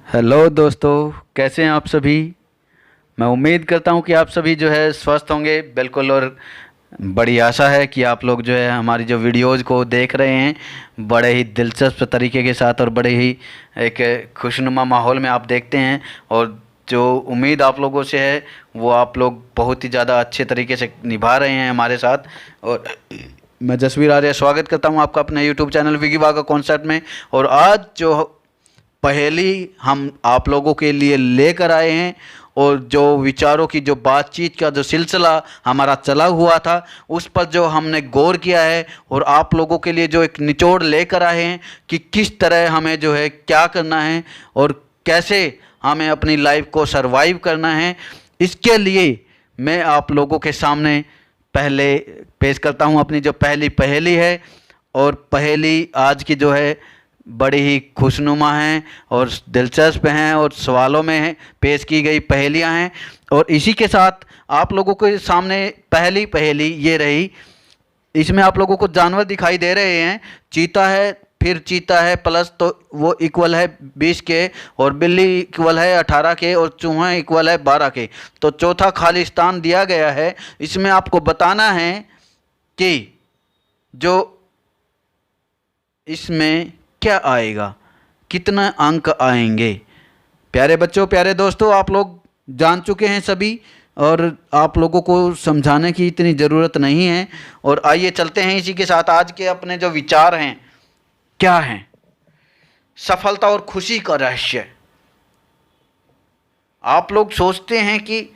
Hello दोस्तों, कैसे हैं आप सभी। मैं उम्मीद करता हूं कि आप सभी जो है स्वस्थ होंगे बिल्कुल। और बड़ी आशा है कि आप लोग जो है हमारी जो वीडियोज़ को देख रहे हैं बड़े ही दिलचस्प तरीके के साथ और बड़े ही एक खुशनुमा माहौल में आप देखते हैं। और जो उम्मीद आप लोगों से है वो आप लोग बहुत ही ज़्यादा अच्छे तरीके से निभा रहे हैं हमारे साथ। और मैं जसवीर आर्य स्वागत करता हूं आपका अपने यूट्यूब चैनल विगी वागा कॉन्सेप्ट में। और आज जो पहेली हम आप लोगों के लिए लेकर आए हैं और जो विचारों की जो बातचीत का जो सिलसिला हमारा चला हुआ था उस पर जो हमने गौर किया है और आप लोगों के लिए जो एक निचोड़ लेकर आए हैं कि किस तरह हमें जो है क्या करना है और कैसे हमें अपनी लाइफ को सरवाइव करना है। इसके लिए मैं आप लोगों के सामने पहले पेश करता हूं अपनी जो पहली पहेली है। और पहेली आज की जो है बड़ी ही खुशनुमा हैं और दिलचस्प हैं और सवालों में है पेश की गई पहेलियां हैं। और इसी के साथ आप लोगों के सामने पहली पहेली ये रही। इसमें आप लोगों को जानवर दिखाई दे रहे हैं। चीता है, फिर चीता है प्लस तो वो इक्वल है 20 के, और बिल्ली इक्वल है 18 के, और चूहा इक्वल है 12 के। तो चौथा खाली स्थान दिया गया है। इसमें आपको बताना है कि जो इसमें क्या आएगा, कितना अंक आएंगे। प्यारे बच्चों, प्यारे दोस्तों, आप लोग जान चुके हैं सभी और आप लोगों को समझाने की इतनी ज़रूरत नहीं है। और आइए चलते हैं इसी के साथ आज के अपने जो विचार हैं क्या हैं। सफलता और खुशी का रहस्य। आप लोग सोचते हैं कि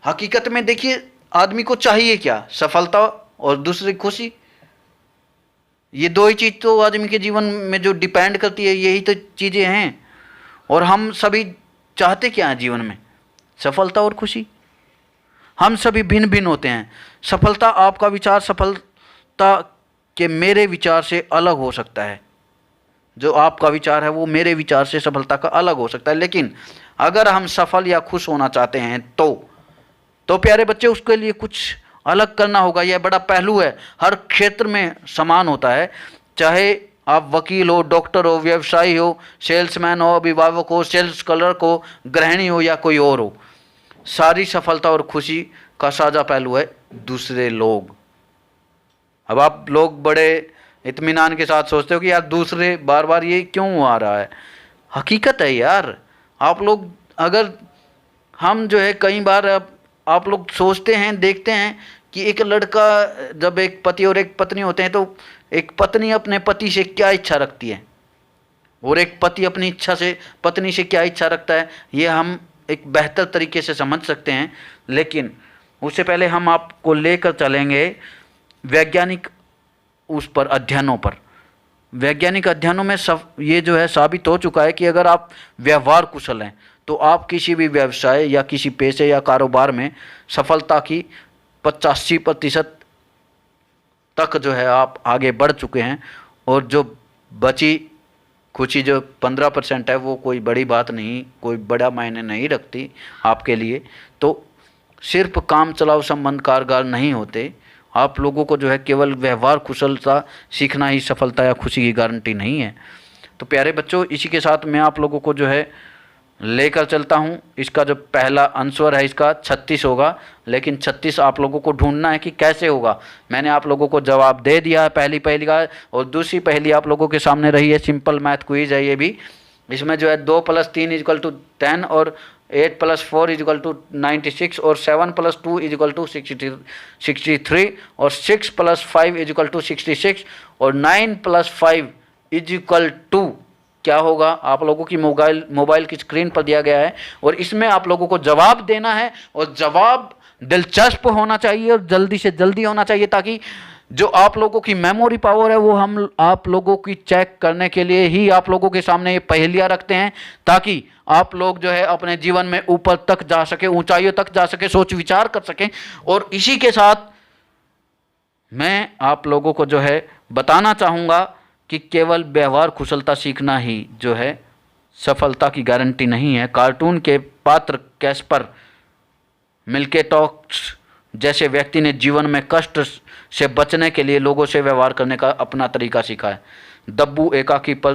हकीकत में देखिए आदमी को चाहिए क्या, सफलता और दूसरी खुशी। ये दो ही चीज़ तो आदमी के जीवन में जो डिपेंड करती है, यही तो चीज़ें हैं। और हम सभी चाहते क्या हैं जीवन में, सफलता और खुशी। हम सभी भिन्न भिन्न होते हैं। सफलता, आपका विचार सफलता के मेरे विचार से अलग हो सकता है। जो आपका विचार है वो मेरे विचार से सफलता का अलग हो सकता है। लेकिन अगर हम सफल या खुश होना चाहते हैं तो प्यारे बच्चे उसके लिए कुछ अलग करना होगा। यह बड़ा पहलू है, हर क्षेत्र में समान होता है। चाहे आप वकील हो, डॉक्टर हो, व्यवसायी हो, सेल्समैन हो, अभिभावक हो, सेल्स क्लर्क हो, गृहिणी हो या कोई और हो, सारी सफलता और खुशी का साझा पहलू है दूसरे लोग। अब आप लोग बड़े इत्मीनान के साथ सोचते हो कि यार दूसरे, बार बार ये क्यों आ रहा है। हकीकत है यार। आप लोग अगर हम जो है कई बार आप लोग सोचते हैं, देखते हैं कि एक लड़का, जब एक पति और एक पत्नी होते हैं तो एक पत्नी अपने पति से क्या इच्छा रखती है और एक पति अपनी इच्छा से पत्नी से क्या इच्छा रखता है, ये हम एक बेहतर तरीके से समझ सकते हैं। लेकिन उससे पहले हम आपको लेकर चलेंगे वैज्ञानिक उस पर अध्ययनों पर। वैज्ञानिक अध्ययनों में सब ये जो है साबित हो चुका है कि अगर आप व्यवहार कुशल हैं तो आप किसी भी व्यवसाय या किसी पेशे या कारोबार में सफलता की 85% तक जो है आप आगे बढ़ चुके हैं। और जो बची खुशी जो 15% है वो कोई बड़ी बात नहीं, कोई बड़ा मायने नहीं रखती आपके लिए। तो सिर्फ काम चलाओ संबंध कारगर नहीं होते। आप लोगों को जो है केवल व्यवहार कुशलता सीखना ही सफलता या खुशी की गारंटी नहीं है। तो प्यारे बच्चों, इसी के साथ मैं आप लोगों को जो है लेकर चलता हूँ। इसका जो पहला आंसर है इसका 36 होगा, लेकिन 36 आप लोगों को ढूंढना है कि कैसे होगा। मैंने आप लोगों को जवाब दे दिया है पहली पहेली का। और दूसरी पहेली आप लोगों के सामने रही है, सिंपल मैथ क्विज है ये भी। इसमें जो है 2 + 3 = 10 और 8 + 4 = 96 और 7 + 2 = 63 और 6 + 5 = 66 और 9 + 5 = क्या होगा। आप लोगों की मोबाइल की स्क्रीन पर दिया गया है और इसमें आप लोगों को जवाब देना है। और जवाब दिलचस्प होना चाहिए और जल्दी से जल्दी होना चाहिए, ताकि जो आप लोगों की मेमोरी पावर है वो हम आप लोगों की चेक करने के लिए ही आप लोगों के सामने ये पहेलियां रखते हैं, ताकि आप लोग जो है अपने जीवन में ऊपर तक जा सके, ऊंचाइयों तक जा सके, सोच विचार कर सकें। और इसी के साथ मैं आप लोगों को जो है बताना चाहूँगा कि केवल व्यवहार कुशलता सीखना ही जो है सफलता की गारंटी नहीं है। कार्टून के पात्र कैस्पर, मिल्के टॉक्स जैसे व्यक्ति ने जीवन में कष्ट से बचने के लिए लोगों से व्यवहार करने का अपना तरीका सीखा है। दब्बू एकाकी पर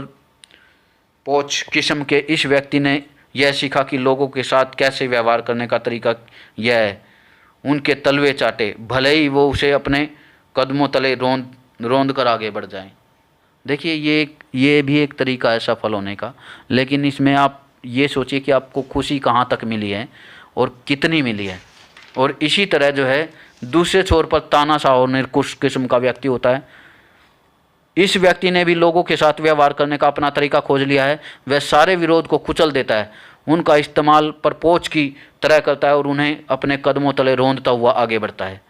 पोच किस्म के इस व्यक्ति ने यह सीखा कि लोगों के साथ कैसे व्यवहार करने का तरीका यह है। उनके तलवे चाटे, भले ही वो उसे अपने कदमों तले रोंद कर आगे बढ़ जाएं। देखिए ये भी एक तरीका है सफल होने का, लेकिन इसमें आप ये सोचिए कि आपको खुशी कहाँ तक मिली है और कितनी मिली है। और इसी तरह जो है दूसरे छोर पर तानाशाह और निरंकुश किस्म का व्यक्ति होता है। इस व्यक्ति ने भी लोगों के साथ व्यवहार करने का अपना तरीका खोज लिया है। वह सारे विरोध को कुचल देता है, उनका इस्तेमाल परपोच की तरह करता है और उन्हें अपने कदमों तले रौंदता हुआ आगे बढ़ता है।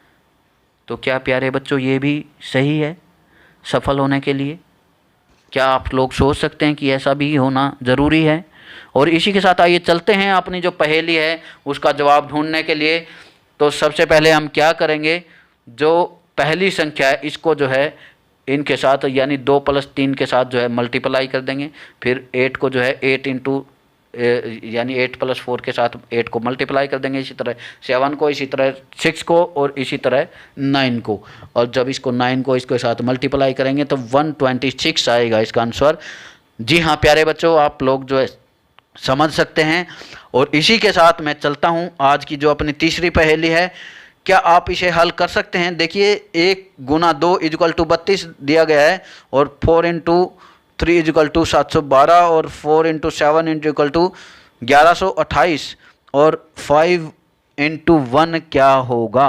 तो क्या प्यारे बच्चों ये भी सही है सफल होने के लिए? क्या आप लोग सोच सकते हैं कि ऐसा भी होना ज़रूरी है? और इसी के साथ आइए चलते हैं अपनी जो पहेली है उसका जवाब ढूंढने के लिए। तो सबसे पहले हम क्या करेंगे, जो पहली संख्या है इसको जो है इनके साथ यानी 2 + 3 के साथ जो है मल्टीप्लाई कर देंगे। फिर 8 को जो है 8 इंटू यानी 8 + 4 के साथ 8 को मल्टीप्लाई कर देंगे। इसी तरह 7 को, इसी तरह 6 को और इसी तरह 9 को। और जब इसको 9 को इसके साथ मल्टीप्लाई करेंगे तो 126 आएगा इसका आंसर। जी हाँ प्यारे बच्चों, आप लोग जो है समझ सकते हैं। और इसी के साथ मैं चलता हूँ आज की जो अपनी तीसरी पहेली है। क्या आप इसे हल कर सकते हैं? देखिए 1 × 2 = 32 दिया गया है और 4 × 3 = 712 और 4 × 7 = 1128 और 5 × 1 क्या होगा?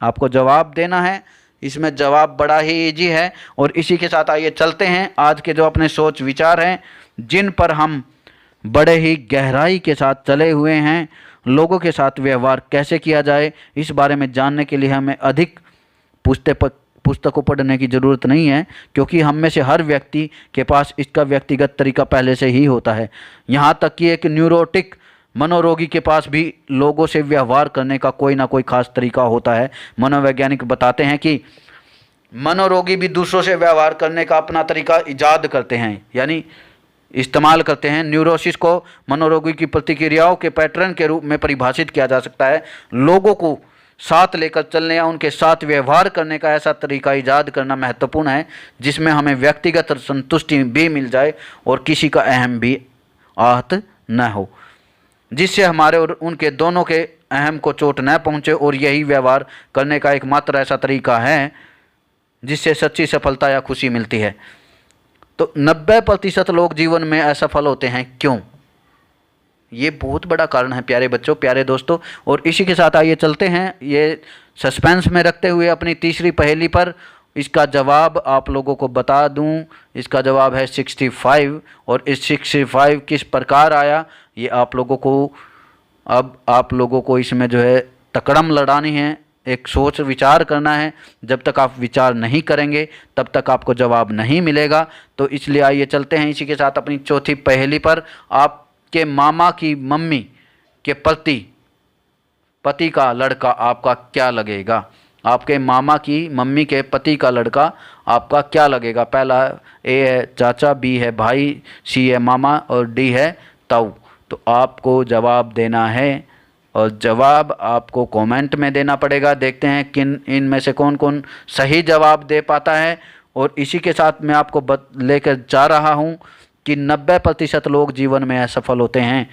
आपको जवाब देना है। इसमें जवाब बड़ा ही इजी है। और इसी के साथ आइए चलते हैं आज के जो अपने सोच विचार हैं जिन पर हम बड़े ही गहराई के साथ चले हुए हैं। लोगों के साथ व्यवहार कैसे किया जाए इस बारे में जानने के लिए हमें अधिक पुस्तकों पढ़ने की ज़रूरत नहीं है, क्योंकि हम में से हर व्यक्ति के पास इसका व्यक्तिगत तरीका पहले से ही होता है। यहाँ तक कि एक न्यूरोटिक मनोरोगी के पास भी लोगों से व्यवहार करने का कोई ना कोई खास तरीका होता है। मनोवैज्ञानिक बताते हैं कि मनोरोगी भी दूसरों से व्यवहार करने का अपना तरीका ईजाद करते हैं यानी इस्तेमाल करते हैं। न्यूरोसिस को मनोरोगी की प्रतिक्रियाओं के पैटर्न के रूप में परिभाषित किया जा सकता है। लोगों को साथ लेकर चलने या उनके साथ व्यवहार करने का ऐसा तरीका ईजाद करना महत्वपूर्ण है जिसमें हमें व्यक्तिगत संतुष्टि भी मिल जाए और किसी का अहम भी आहत न हो, जिससे हमारे और उनके दोनों के अहम को चोट न पहुंचे। और यही व्यवहार करने का एकमात्र ऐसा तरीका है जिससे सच्ची सफलता या खुशी मिलती है। तो 90% लोग जीवन में असफल होते हैं, क्यों? ये बहुत बड़ा कारण है प्यारे बच्चों, प्यारे दोस्तों। और इसी के साथ आइए चलते हैं ये सस्पेंस में रखते हुए अपनी तीसरी पहेली पर। इसका जवाब आप लोगों को बता दूं, इसका जवाब है 65। और इस 65 किस प्रकार आया ये आप लोगों को इसमें जो है तकड़म लड़ानी है, एक सोच विचार करना है। जब तक आप विचार नहीं करेंगे तब तक आपको जवाब नहीं मिलेगा। तो इसलिए आइए चलते हैं इसी के साथ अपनी चौथी पहेली पर। आपके मामा की मम्मी के पति का लड़का आपका क्या लगेगा? आपके मामा की मम्मी के पति का लड़का आपका क्या लगेगा? पहला ए है चाचा, बी है भाई, सी है मामा और डी है ताऊ। तो आपको जवाब देना है और जवाब आपको कमेंट में देना पड़ेगा। देखते हैं किन इनमें से कौन कौन सही जवाब दे पाता है। और इसी के साथ मैं आपको लेकर जा रहा हूं कि 90% लोग जीवन में असफल होते हैं।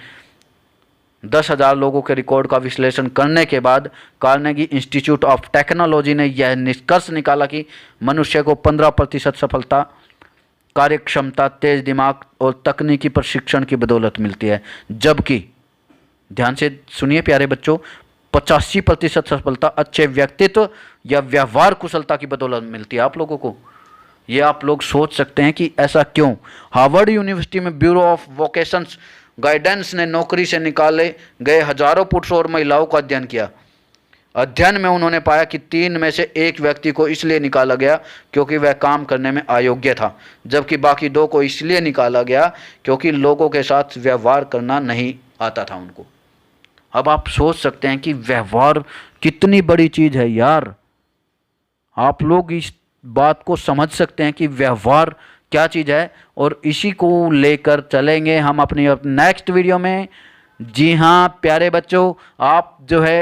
10,000 लोगों के रिकॉर्ड का विश्लेषण करने के बाद कार्नेगी इंस्टीट्यूट ऑफ टेक्नोलॉजी ने यह निष्कर्ष निकाला कि मनुष्य को 15% सफलता कार्यक्षमता, तेज दिमाग और तकनीकी प्रशिक्षण की बदौलत मिलती है, जबकि ध्यान से सुनिए प्यारे बच्चों, 85% सफलता अच्छे व्यक्तित्व या व्यवहार कुशलता की बदौलत मिलती है आप लोगों को। ये आप लोग सोच सकते हैं कि ऐसा क्यों। हार्वर्ड यूनिवर्सिटी में ब्यूरो ऑफ वोकेशंस गाइडेंस ने नौकरी से निकाले गए हजारों पुरुषों और महिलाओं का अध्ययन किया। अध्ययन में उन्होंने पाया कि 3 में से 1 व्यक्ति को इसलिए निकाला गया क्योंकि वह काम करने में अयोग्य था, जबकि बाकी 2 को इसलिए निकाला गया क्योंकि लोगों के साथ व्यवहार करना नहीं आता था उनको। अब आप सोच सकते हैं कि व्यवहार कितनी बड़ी चीज़ है यार। आप लोग इस बात को समझ सकते हैं कि व्यवहार क्या चीज़ है, और इसी को लेकर चलेंगे हम अपनी नेक्स्ट वीडियो में। जी हाँ प्यारे बच्चों, आप जो है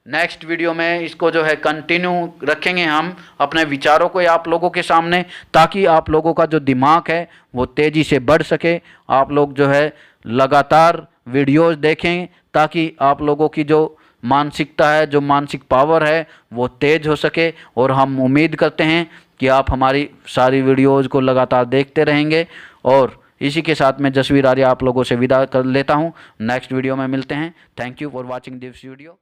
नेक्स्ट वीडियो में इसको जो है कंटिन्यू रखेंगे हम अपने विचारों को आप लोगों के सामने, ताकि आप लोगों का जो दिमाग है वो तेज़ी से बढ़ सके। आप लोग जो है लगातार वीडियोज़ देखें, ताकि आप लोगों की जो मानसिकता है, जो मानसिक पावर है, वो तेज़ हो सके। और हम उम्मीद करते हैं कि आप हमारी सारी वीडियोज़ को लगातार देखते रहेंगे। और इसी के साथ मैं जसवीर आर्य आप लोगों से विदा कर लेता हूं। नेक्स्ट वीडियो में मिलते हैं। Thank you for watching this video.